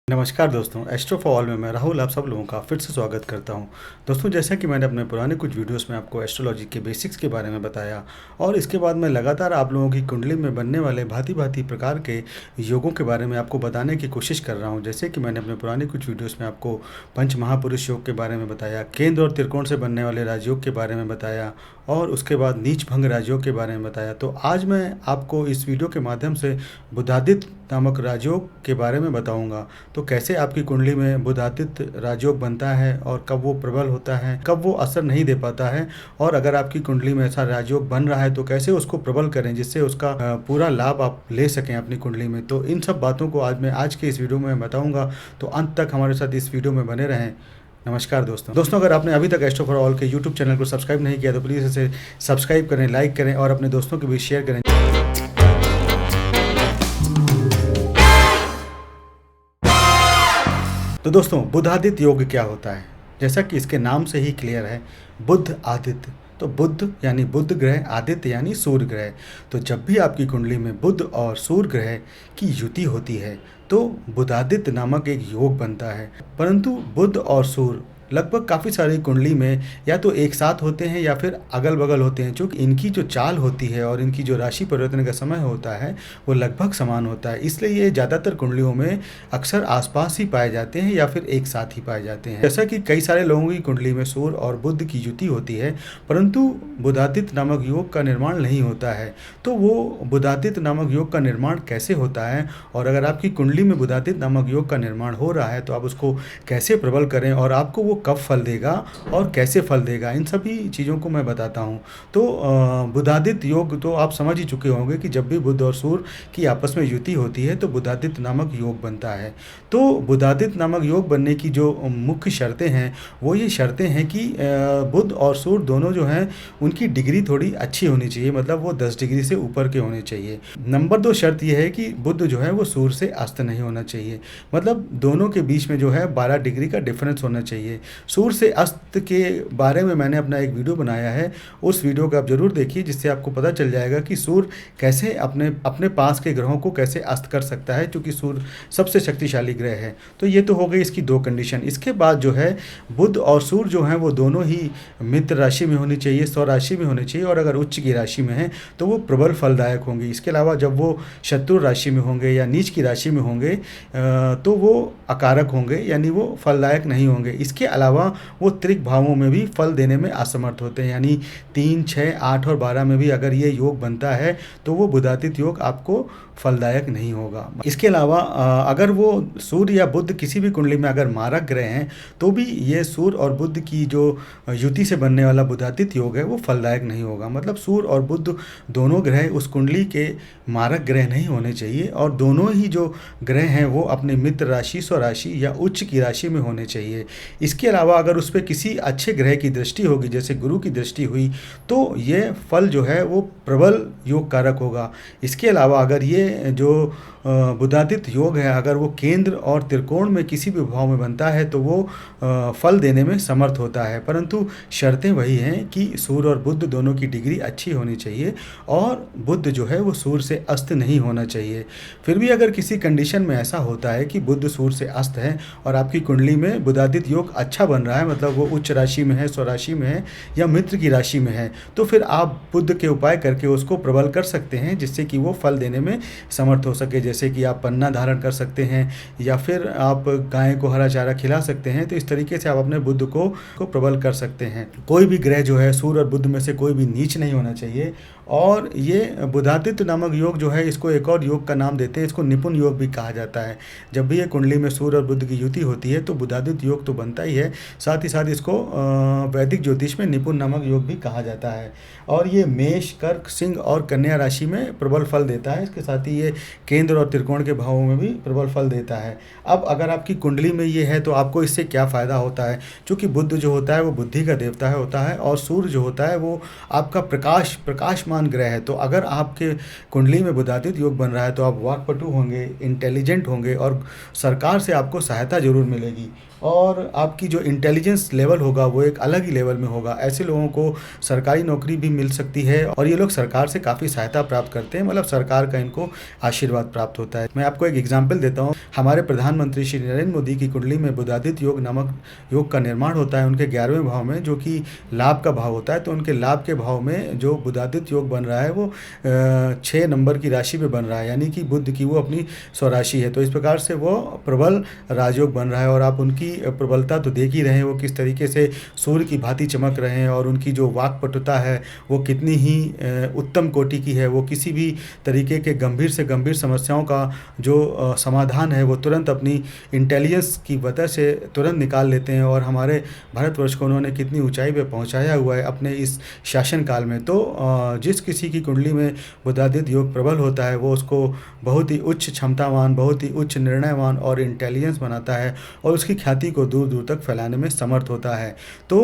नमस्कार दोस्तों, astro for all में मैं राहुल आप सब लोगों का फिर से स्वागत करता हूं। दोस्तों, जैसा कि मैंने अपने पुराने कुछ वीडियोस में आपको एस्ट्रोलॉजी के बेसिक्स के बारे में बताया और इसके बाद मैं लगातार आप लोगों की कुंडली में बनने वाले भांति भांति प्रकार के योगों के बारे में आपको बताने की कोशिश कर रहा हूं। जैसे कि मैंने अपने पुराने कुछ वीडियोस में आपको पंच महापुरुष योग के बारे में बताया, केंद्र और त्रिकोण से बनने वाले राजयोग के बारे में बताया और उसके बाद नीच भंग राजयोग के बारे में बताया। तो आज मैं आपको इस वीडियो के माध्यम से बुधादित्य नामक राजयोग के बारे में बताऊंगा। तो कैसे आपकी कुंडली में बुधादित्य राजयोग बनता है और कब वो प्रबल होता है, कब वो असर नहीं दे पाता है, और अगर आपकी कुंडली में ऐसा राजयोग बन रहा है तो कैसे उसको प्रबल करें जिससे उसका पूरा लाभ आप ले सकें अपनी कुंडली में। तो इन सब बातों को आज के इस वीडियो में बताऊंगा, तो अंत तक हमारे साथ इस वीडियो में बने रहें। नमस्कार दोस्तों, अगर आपने अभी तक एस्ट्रो फॉर ऑल के यूट्यूब चैनल को सब्सक्राइब नहीं किया तो प्लीज़ इसे सब्सक्राइब करें, लाइक करें और अपने दोस्तों के बीच शेयर करें। तो दोस्तों, बुधादित्य योग क्या होता है? जैसा कि इसके नाम से ही क्लियर है, बुध आदित्य। तो बुध यानी बुध ग्रह, आदित्य यानी सूर्य ग्रह। तो जब भी आपकी कुंडली में बुध और सूर्य ग्रह की युति होती है तो बुधादित्य नामक एक योग बनता है। परंतु बुध और सूर्य लगभग काफ़ी सारी कुंडली में या तो एक साथ होते हैं या फिर अगल बगल होते हैं, क्योंकि इनकी जो चाल होती है और इनकी जो राशि परिवर्तन का समय होता है वो लगभग समान होता है। इसलिए ये ज़्यादातर कुंडलियों में अक्सर आसपास ही पाए जाते हैं या फिर एक साथ ही पाए जाते हैं। जैसा कि कई सारे लोगों की कुंडली में सूर्य और बुध की युति होती है परंतु बुधादित्य नामक योग का निर्माण नहीं होता है। तो वो बुधादित्य नामक योग का निर्माण कैसे होता है, और अगर आपकी कुंडली में बुधादित्य नामक योग का निर्माण हो रहा है तो आप उसको कैसे प्रबल करें और आपको वो कब फल देगा और कैसे फल देगा, इन सभी चीज़ों को मैं बताता हूँ। तो बुधादित्य योग तो आप समझ ही चुके होंगे कि जब भी बुध और सूर्य की आपस में युति होती है तो बुधादित्य नामक योग बनता है। तो बुधादित्य नामक योग बनने की जो मुख्य शर्तें हैं वो ये शर्तें हैं कि बुध और सूर्य दोनों जो हैं उनकी डिग्री थोड़ी अच्छी होनी चाहिए, मतलब वो 10 डिग्री से ऊपर के होने चाहिए। नंबर 2 शर्त यह है कि बुध जो है वो सूर्य से अस्त नहीं होना चाहिए, मतलब दोनों के बीच में जो है 12 डिग्री का डिफरेंस होना चाहिए। सूर्य से अस्त के बारे में मैंने अपना एक वीडियो बनाया है, उस वीडियो को आप जरूर देखिए, जिससे आपको पता चल जाएगा कि सूर्य कैसे अपने पास के ग्रहों को कैसे अस्त कर सकता है, क्योंकि सूर्य सबसे शक्तिशाली ग्रह है। तो ये तो हो गई इसकी 2 कंडीशन। इसके बाद जो है बुध और सूर्य जो हैं वो दोनों ही मित्र राशि में होनी चाहिए, स्व राशि में होनी चाहिए, और अगर उच्च की राशि में है तो वो प्रबल फलदायक होंगे। इसके अलावा जब वो शत्रु राशि में होंगे या नीच की राशि में होंगे तो वो अकारक होंगे, यानी वो फलदायक नहीं होंगे। इसके अलावा वो त्रिक भावों में भी फल देने में असमर्थ होते हैं, यानी 3, 6, 8 और 12 में भी अगर ये योग बनता है तो वो बुधादित्य योग आपको फलदायक नहीं होगा। इसके अलावा अगर वो सूर्य या बुध किसी भी कुंडली में अगर मारक ग्रह हैं तो भी ये सूर्य और बुध की जो युति से बनने वाला बुधादित्य योग है वो फलदायक नहीं होगा। मतलब सूर्य और बुध दोनों ग्रह उस कुंडली के मारक ग्रह नहीं होने चाहिए, और दोनों ही जो ग्रह हैं वो अपने मित्र राशि, स्वराशि या उच्च की राशि में होने चाहिए। इसके अलावा अगर उस पर किसी अच्छे ग्रह की दृष्टि होगी, जैसे गुरु की दृष्टि हुई, तो ये फल जो है वो प्रबल योग कारक होगा। इसके अलावा अगर ये जो बुधादित्य योग है अगर वो केंद्र और त्रिकोण में किसी भी भाव में बनता है तो वो फल देने में समर्थ होता है, परंतु शर्तें वही हैं कि सूर्य और बुध दोनों की डिग्री अच्छी होनी चाहिए और बुध जो है वो सूर्य से अस्त नहीं होना चाहिए। फिर भी अगर किसी कंडीशन में ऐसा होता है कि बुध सूर्य से अस्त है और आपकी कुंडली में बुधादित्य योग अच्छा बन रहा है, मतलब वो उच्च राशि में है, स्वराशि में है या मित्र की राशि में है, तो फिर आप बुध के उपाय करके उसको प्रबल कर सकते हैं जिससे कि वो फल देने में समर्थ हो सके। जैसे कि आप पन्ना धारण कर सकते हैं या फिर आप गाय को हरा चारा खिला सकते हैं। तो इस तरीके से आप अपने बुध को प्रबल कर सकते हैं। कोई भी ग्रह जो है सूर्य और बुध में से कोई भी नीच नहीं होना चाहिए। और ये बुधादित्य नामक योग जो है इसको एक और योग का नाम देते हैं, इसको निपुण योग भी कहा जाता है। जब भी ये कुंडली में सूर्य और बुध की युति होती है तो बुधादित्य योग तो बनता ही है, साथ ही साथ इसको वैदिक ज्योतिष में निपुण नामक योग भी कहा जाता है। और ये मेष, कर्क, सिंह और कन्या राशि में प्रबल फल देता है। इसके साथ ही ये केंद्र और त्रिकोण के भावों में भी प्रबल फल देता है। अब अगर आपकी कुंडली में ये है तो आपको इससे क्या फ़ायदा होता है? क्योंकि बुध जो होता है वो बुद्धि का देवता होता है और सूर्य जो होता है वो आपका प्रकाशमान ग्रह है। तो अगर आपके कुंडली में बुधादित्य योग बन रहा है तो आप वाक्पटु होंगे, इंटेलिजेंट होंगे और सरकार से आपको सहायता जरूर मिलेगी। और आपकी जो इंटेलिजेंस लेवल होगा वो एक अलग ही लेवल में होगा। ऐसे लोगों को सरकारी नौकरी भी मिल सकती है और ये लोग सरकार से काफ़ी सहायता प्राप्त करते हैं, मतलब सरकार का इनको आशीर्वाद प्राप्त होता है। मैं आपको एक एग्जाम्पल देता हूँ। हमारे प्रधानमंत्री श्री नरेंद्र मोदी की कुंडली में बुधादित्य योग नामक योग का निर्माण होता है उनके 11वें भाव में, जो कि लाभ का भाव होता है। तो उनके लाभ के भाव में जो बुधादित्य योग बन रहा है वो 6 नंबर की राशि पे बन रहा है, यानी कि बुध की वो अपनी स्वराशि है। तो इस प्रकार से वो प्रबल राजयोग बन रहा है और आप उनकी प्रबलता तो देख ही रहे हैं, वो किस तरीके से सूर्य की भांति चमक रहे हैं और उनकी जो वाक्पटुता है वो कितनी ही उत्तम कोटि की है। वो किसी भी तरीके के गंभीर से गंभीर समस्याओं का जो समाधान है वो तुरंत अपनी इंटेलिजेंस की वजह से तुरंत निकाल लेते हैं और हमारे भारतवर्ष को उन्होंने कितनी ऊंचाई पे पहुंचाया हुआ है अपने इस शासन काल में। तो जिस किसी की कुंडली में बुधादित्य योग प्रबल होता है वो उसको बहुत ही उच्च क्षमतावान, बहुत ही उच्च निर्णयवान और इंटेलिजेंस बनाता है और उसकी ख्याति को दूर दूर तक फैलाने में समर्थ होता है। तो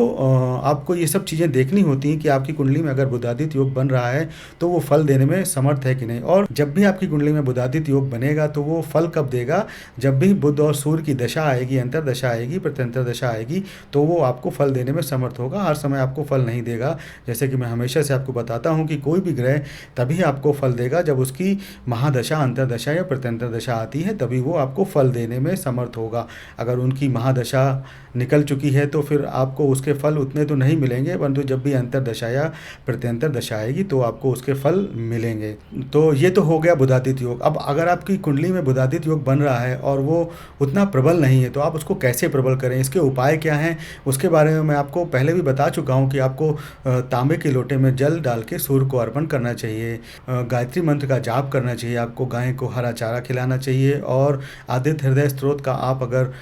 आपको ये सब चीज़ें देखनी होती हैं कि आपकी कुंडली में अगर बुधादित्य योग बन रहा है तो वो फल देने में समर्थ है कि नहीं। और जब भी आपकी कुंडली में बुधादित्य योग बनेगा तो वो फल कब देगा, जब भी बुध और सूर्य की दशा आएगी, अंतरदशा आएगी, प्रत्यंतर दशा आएगी, तो वो आपको फल देने में समर्थ होगा। हर समय आपको फल नहीं देगा। जैसे कि मैं हमेशा से आपको बताता हूँ कि कोई भी ग्रह तभी आपको फल देगा जब उसकी महादशा, अंतरदशा या प्रत्यंतर दशा आती है, तभी वो आपको फल देने में समर्थ होगा। अगर उनकी महादशा निकल चुकी है तो फिर आपको उसके फल उतने तो नहीं मिलेंगे, परंतु जब भी अंतरदशा या प्रत्यंतर दशा आएगी तो आपको उसके फल मिलेंगे। तो ये तो हो गया बुधादित्य योग। अब अगर आपकी कुंडली में बुधादित्य योग बन रहा है और वो उतना प्रबल नहीं है तो आप उसको कैसे प्रबल करें, इसके उपाय क्या हैं, उसके बारे में मैं आपको पहले भी बता चुका हूँ कि आपको तांबे के लोटे में जल डाल के सूर्य को अर्पण करना चाहिए, गायत्री मंत्र का जाप करना चाहिए, आपको गाय को हरा चारा खिलाना चाहिए और आदित्य हृदय स्तोत्र का आप अगर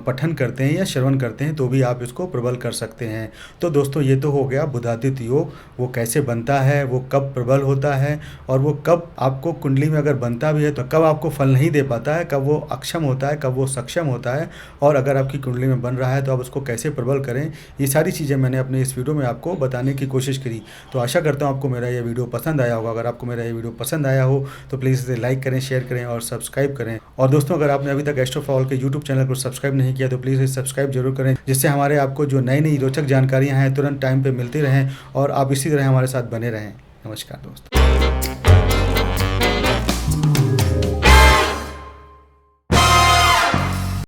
पठन करते हैं या श्रवण करते हैं तो भी आप इसको प्रबल कर सकते हैं। तो दोस्तों ये तो हो गया बुधादित्य योग, वो कैसे बनता है, वो कब प्रबल होता है और वो कब आपको कुंडली में अगर बनता भी है तो कब आपको फल नहीं दे पाता है, कब वो अक्षम होता है, कब वो सक्षम होता है, और अगर आपकी कुंडली में बन रहा है तो आप उसको कैसे प्रबल करें। ये सारी चीज़ें मैंने अपने इस वीडियो में आपको बताने की कोशिश करी। तो आशा करता हूँ आपको मेरा ये वीडियो पसंद आया होगा। अगर आपको मेरा ये वीडियो पसंद आया हो तो प्लीज़ इसे लाइक करें, शेयर करें और सब्सक्राइब करें। और दोस्तों अगर आपने अभी तक एस्ट्रोफॉल के यूट्यूब चैनल को सब्सक्राइब नहीं किया तो प्लीज़ इसे सब्सक्राइब जरूर करें, जिससे हमारे आपको जो नई नई रोचक जानकारियाँ हैं तुरंत टाइम पर मिलती रहें और आप इसी तरह हमारे साथ बने रहें। नमस्कार दोस्तों।